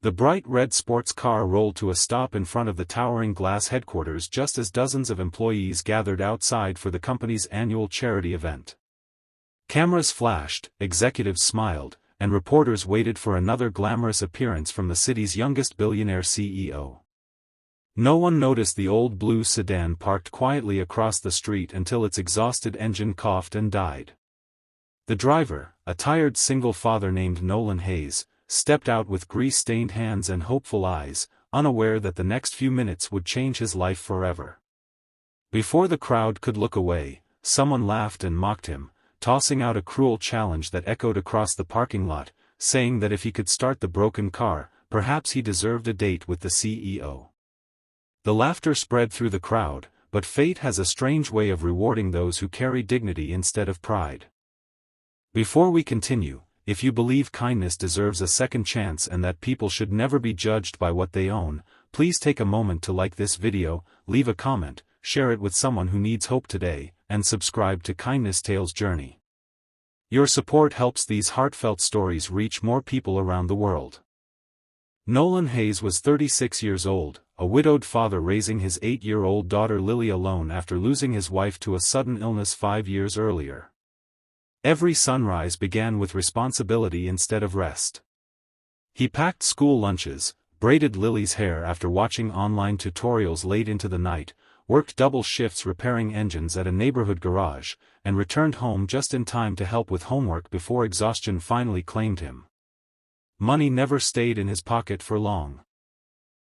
The bright red sports car rolled to a stop in front of the towering glass headquarters just as dozens of employees gathered outside for the company's annual charity event. Cameras flashed, executives smiled, and reporters waited for another glamorous appearance from the city's youngest billionaire CEO. No one noticed the old blue sedan parked quietly across the street until its exhausted engine coughed and died. The driver, a tired single father named Nolan Hayes, stepped out with grease-stained hands and hopeful eyes, unaware that the next few minutes would change his life forever. Before the crowd could look away, someone laughed and mocked him, tossing out a cruel challenge that echoed across the parking lot, saying that if he could start the broken car, perhaps he deserved a date with the CEO. The laughter spread through the crowd, but fate has a strange way of rewarding those who carry dignity instead of pride. Before we continue, if you believe kindness deserves a second chance and that people should never be judged by what they own, please take a moment to like this video, leave a comment, share it with someone who needs hope today, and subscribe to Kindness Tales Journey. Your support helps these heartfelt stories reach more people around the world. Nolan Hayes was 36 years old, a widowed father raising his 8-year-old daughter Lily alone after losing his wife to a sudden illness 5 years earlier. Every sunrise began with responsibility instead of rest. He packed school lunches, braided Lily's hair after watching online tutorials late into the night, worked double shifts repairing engines at a neighborhood garage, and returned home just in time to help with homework before exhaustion finally claimed him. Money never stayed in his pocket for long.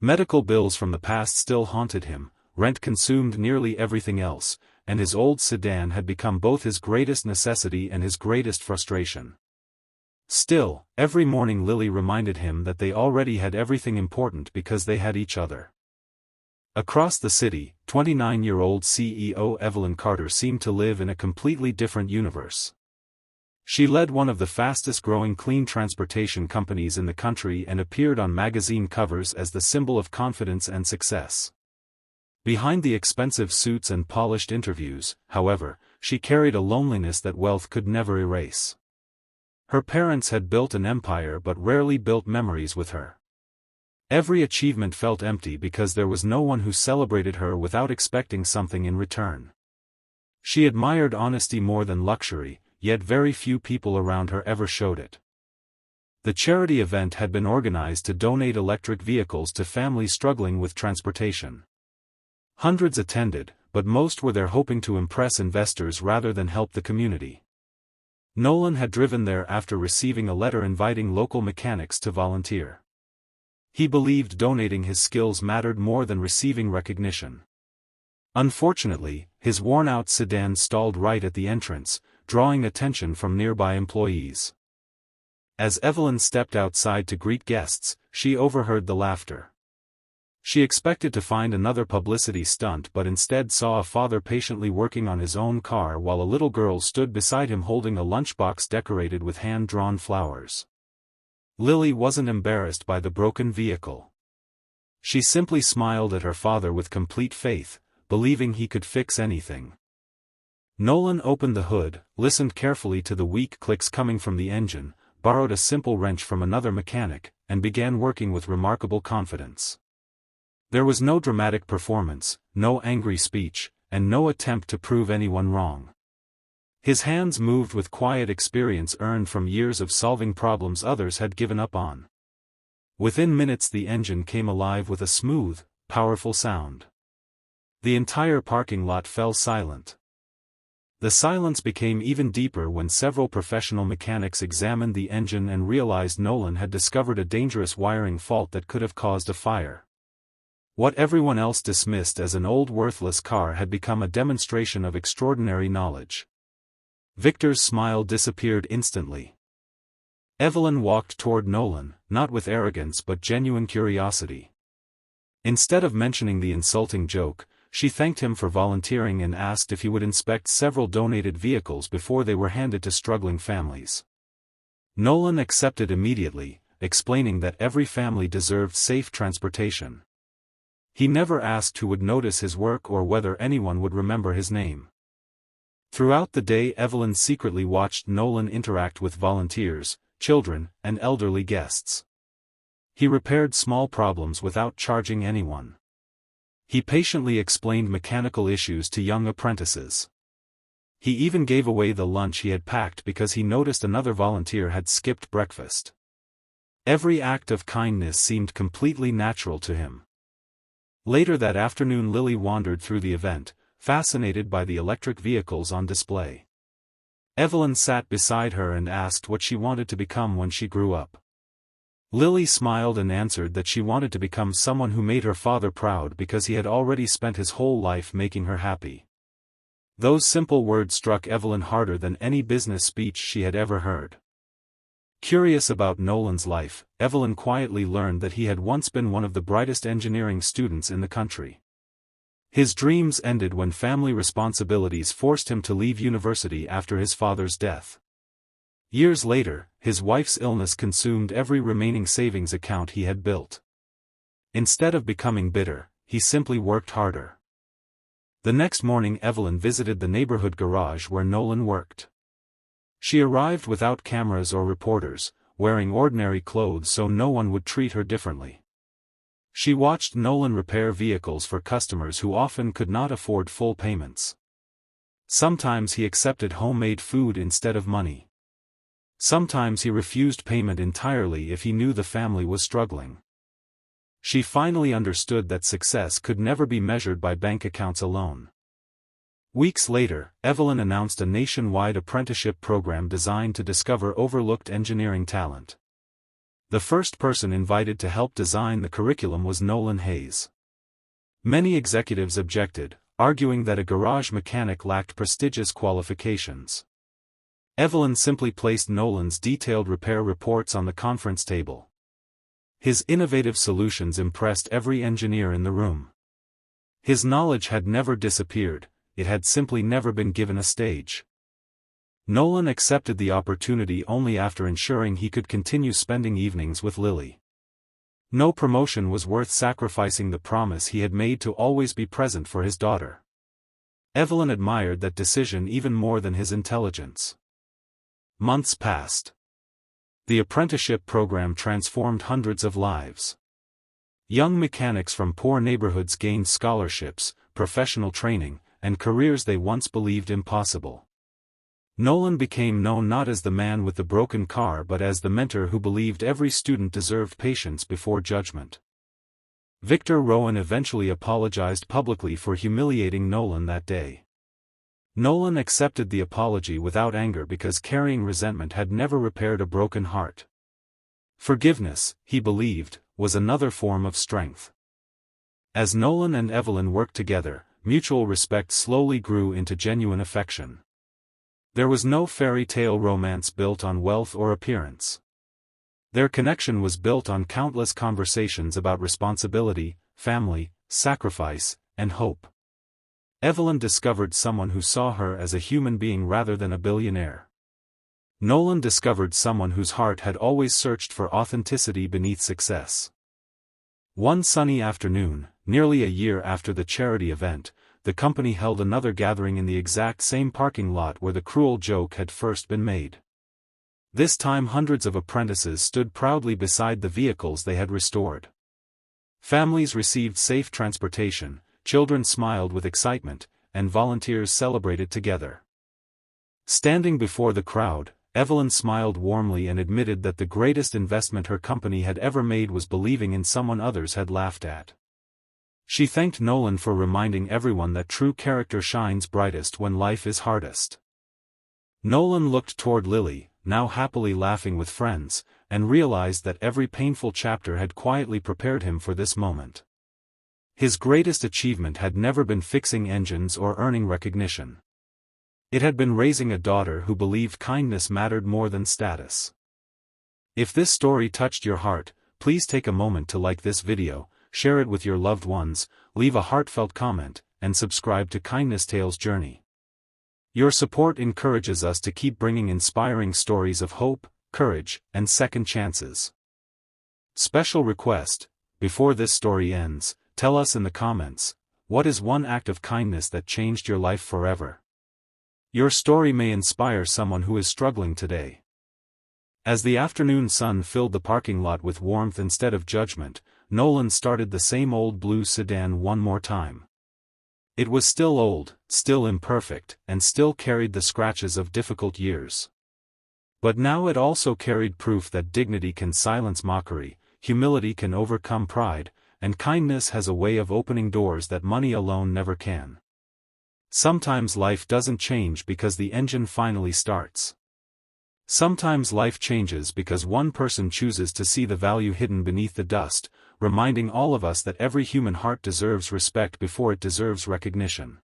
Medical bills from the past still haunted him, rent consumed nearly everything else, and his old sedan had become both his greatest necessity and his greatest frustration. Still, every morning Lily reminded him that they already had everything important because they had each other. Across the city, 29-year-old CEO Evelyn Carter seemed to live in a completely different universe. She led one of the fastest-growing clean transportation companies in the country and appeared on magazine covers as the symbol of confidence and success. Behind the expensive suits and polished interviews, however, she carried a loneliness that wealth could never erase. Her parents had built an empire but rarely built memories with her. Every achievement felt empty because there was no one who celebrated her without expecting something in return. She admired honesty more than luxury, yet very few people around her ever showed it. The charity event had been organized to donate electric vehicles to families struggling with transportation. Hundreds attended, but most were there hoping to impress investors rather than help the community. Nolan had driven there after receiving a letter inviting local mechanics to volunteer. He believed donating his skills mattered more than receiving recognition. Unfortunately, his worn-out sedan stalled right at the entrance, drawing attention from nearby employees. As Evelyn stepped outside to greet guests, she overheard the laughter. She expected to find another publicity stunt but instead saw a father patiently working on his own car while a little girl stood beside him holding a lunchbox decorated with hand-drawn flowers. Lily wasn't embarrassed by the broken vehicle. She simply smiled at her father with complete faith, believing he could fix anything. Nolan opened the hood, listened carefully to the weak clicks coming from the engine, borrowed a simple wrench from another mechanic, and began working with remarkable confidence. There was no dramatic performance, no angry speech, and no attempt to prove anyone wrong. His hands moved with quiet experience earned from years of solving problems others had given up on. Within minutes the engine came alive with a smooth, powerful sound. The entire parking lot fell silent. The silence became even deeper when several professional mechanics examined the engine and realized Nolan had discovered a dangerous wiring fault that could have caused a fire. What everyone else dismissed as an old worthless car had become a demonstration of extraordinary knowledge. Victor's smile disappeared instantly. Evelyn walked toward Nolan, not with arrogance but genuine curiosity. Instead of mentioning the insulting joke, she thanked him for volunteering and asked if he would inspect several donated vehicles before they were handed to struggling families. Nolan accepted immediately, explaining that every family deserved safe transportation. He never asked who would notice his work or whether anyone would remember his name. Throughout the day Evelyn secretly watched Nolan interact with volunteers, children, and elderly guests. He repaired small problems without charging anyone. He patiently explained mechanical issues to young apprentices. He even gave away the lunch he had packed because he noticed another volunteer had skipped breakfast. Every act of kindness seemed completely natural to him. Later that afternoon, Lily wandered through the event, fascinated by the electric vehicles on display. Evelyn sat beside her and asked what she wanted to become when she grew up. Lily smiled and answered that she wanted to become someone who made her father proud because he had already spent his whole life making her happy. Those simple words struck Evelyn harder than any business speech she had ever heard. Curious about Nolan's life, Evelyn quietly learned that he had once been one of the brightest engineering students in the country. His dreams ended when family responsibilities forced him to leave university after his father's death. Years later, his wife's illness consumed every remaining savings account he had built. Instead of becoming bitter, he simply worked harder. The next morning, Evelyn visited the neighborhood garage where Nolan worked. She arrived without cameras or reporters, wearing ordinary clothes so no one would treat her differently. She watched Nolan repair vehicles for customers who often could not afford full payments. Sometimes he accepted homemade food instead of money. Sometimes he refused payment entirely if he knew the family was struggling. She finally understood that success could never be measured by bank accounts alone. Weeks later, Evelyn announced a nationwide apprenticeship program designed to discover overlooked engineering talent. The first person invited to help design the curriculum was Nolan Hayes. Many executives objected, arguing that a garage mechanic lacked prestigious qualifications. Evelyn simply placed Nolan's detailed repair reports on the conference table. His innovative solutions impressed every engineer in the room. His knowledge had never disappeared, it had simply never been given a stage. Nolan accepted the opportunity only after ensuring he could continue spending evenings with Lily. No promotion was worth sacrificing the promise he had made to always be present for his daughter. Evelyn admired that decision even more than his intelligence. Months passed. The apprenticeship program transformed hundreds of lives. Young mechanics from poor neighborhoods gained scholarships, professional training, and careers they once believed impossible. Nolan became known not as the man with the broken car but as the mentor who believed every student deserved patience before judgment. Victor Rowan eventually apologized publicly for humiliating Nolan that day. Nolan accepted the apology without anger because carrying resentment had never repaired a broken heart. Forgiveness, he believed, was another form of strength. As Nolan and Evelyn worked together, mutual respect slowly grew into genuine affection. There was no fairy tale romance built on wealth or appearance. Their connection was built on countless conversations about responsibility, family, sacrifice, and hope. Evelyn discovered someone who saw her as a human being rather than a billionaire. Nolan discovered someone whose heart had always searched for authenticity beneath success. One sunny afternoon, nearly a year after the charity event, the company held another gathering in the exact same parking lot where the cruel joke had first been made. This time hundreds of apprentices stood proudly beside the vehicles they had restored. Families received safe transportation, children smiled with excitement, and volunteers celebrated together. Standing before the crowd, Evelyn smiled warmly and admitted that the greatest investment her company had ever made was believing in someone others had laughed at. She thanked Nolan for reminding everyone that true character shines brightest when life is hardest. Nolan looked toward Lily, now happily laughing with friends, and realized that every painful chapter had quietly prepared him for this moment. His greatest achievement had never been fixing engines or earning recognition. It had been raising a daughter who believed kindness mattered more than status. If this story touched your heart, please take a moment to like this video, share it with your loved ones, leave a heartfelt comment, and subscribe to Kindness Tales Journey. Your support encourages us to keep bringing inspiring stories of hope, courage, and second chances. Special request: before this story ends, tell us in the comments, what is one act of kindness that changed your life forever? Your story may inspire someone who is struggling today. As the afternoon sun filled the parking lot with warmth instead of judgment, Nolan started the same old blue sedan one more time. It was still old, still imperfect, and still carried the scratches of difficult years. But now it also carried proof that dignity can silence mockery, humility can overcome pride, and kindness has a way of opening doors that money alone never can. Sometimes life doesn't change because the engine finally starts. Sometimes life changes because one person chooses to see the value hidden beneath the dust, reminding all of us that every human heart deserves respect before it deserves recognition.